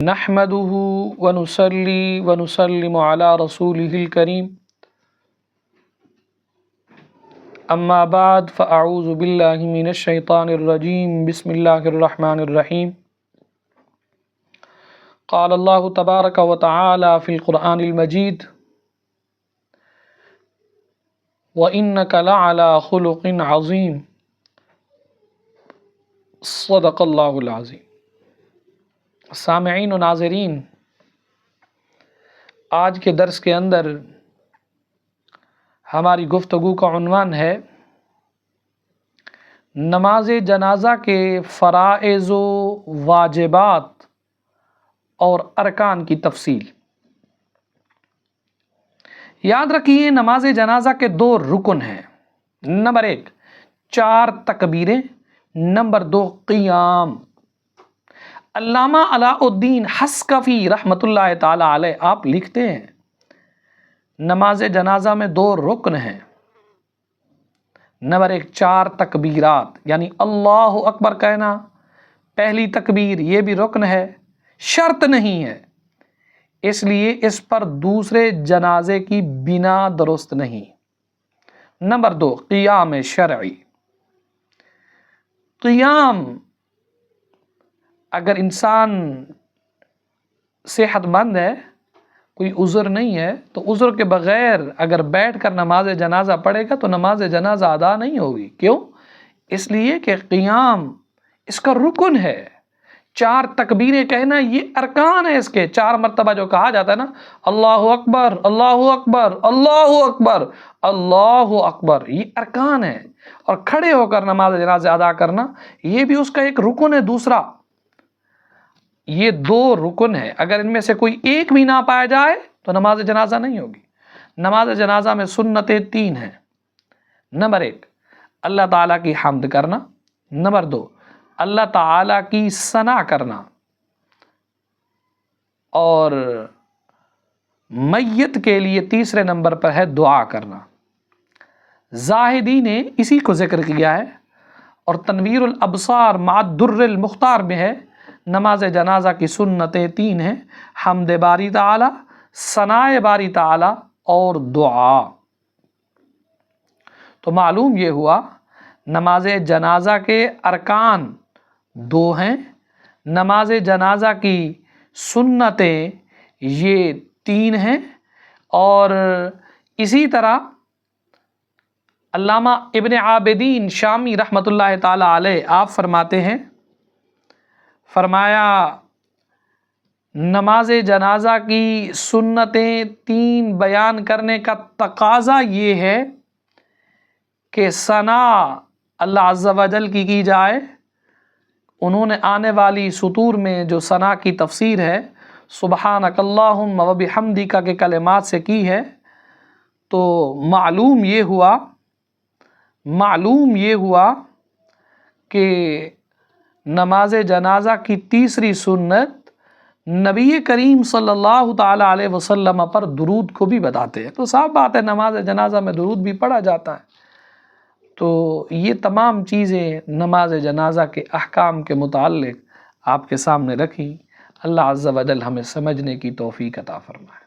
نحمده ونصلي ونسلم على رسوله الكريم اما بعد فاعوذ بالله من الشيطان الرجيم بسم الله الرحمن الرحيم قال الله تبارك وتعالى في القرآن المجيد وإنك لعلى خلق عظيم صدق اللہ العظیم۔ سامعین و ناظرین، آج کے درس کے اندر ہماری گفتگو کا عنوان ہے نماز جنازہ کے فرائض و واجبات اور ارکان کی تفصیل۔ یاد رکھیے، نماز جنازہ کے 2 رکن ہیں۔ نمبر 1 4 تکبیریں، نمبر 2 قیام۔ علامہ علاء الدین حصکفی رحمۃ اللہ تعالی علیہ آپ لکھتے ہیں نماز جنازہ میں 2 رکن ہیں۔ نمبر 1 4 تکبیرات، یعنی اللہ اکبر کہنا، پہلی تکبیر، یہ بھی رکن ہے، شرط نہیں ہے، اس لیے اس پر دوسرے جنازے کی بنا درست نہیں۔ نمبر 2 قیام شرعی۔ قیام، اگر انسان صحت مند ہے، کوئی عذر نہیں ہے، تو عذر کے بغیر اگر بیٹھ کر نماز جنازہ پڑھے گا تو نماز جنازہ ادا نہیں ہوگی۔ کیوں؟ اس لیے کہ قیام اس کا رکن ہے۔ 4 تکبیریں کہنا یہ ارکان ہے، اس کے 4 مرتبہ جو کہا جاتا ہے نا، اللہ اکبر اللہ اکبر اللہ اکبر اللہ اکبر، یہ ارکان ہے۔ اور کھڑے ہو کر نماز جنازہ ادا کرنا، یہ بھی اس کا ایک رکن ہے دوسرا۔ یہ 2 رکن ہے، اگر ان میں سے کوئی ایک بھی نہ پایا جائے تو نماز جنازہ نہیں ہوگی۔ نماز جنازہ میں سنتیں 3 ہیں۔ نمبر 1 اللہ تعالیٰ کی حمد کرنا، نمبر 2 اللہ تعالیٰ کی ثنا کرنا، اور میت کے لیے تیسرے نمبر پر ہے دعا کرنا۔ زاہدی نے اسی کو ذکر کیا ہے، اور تنویر الابصار مع الدر المختار میں ہے نماز جنازہ کی سنتیں 3 ہیں: حمد باری تعالی، ثناء باری تعالی اور دعا۔ تو معلوم یہ ہوا نماز جنازہ کے ارکان 2 ہیں، نماز جنازہ کی سنتیں یہ 3 ہیں، اور اسی طرح علامہ ابن عابدین شامی رحمۃ اللہ تعالی علیہ آپ فرماتے ہیں، فرمایا نماز جنازہ کی سنتیں 3 بیان کرنے کا تقاضا یہ ہے کہ ثنا اللہ عز و جل کی جائے۔ انہوں نے آنے والی سطور میں جو ثنا کی تفسیر ہے سبحانک اللہم و بحمدک کے کلمات سے کی ہے، تو معلوم یہ ہوا کہ نماز جنازہ کی تیسری سنت نبی کریم صلی اللہ تعالی علیہ وسلم پر درود کو بھی بتاتے ہیں۔ تو صاف بات ہے نماز جنازہ میں درود بھی پڑھا جاتا ہے۔ تو یہ تمام چیزیں نماز جنازہ کے احکام کے متعلق آپ کے سامنے رکھی۔ اللہ عز و جل ہمیں سمجھنے کی توفیق عطا فرمائے۔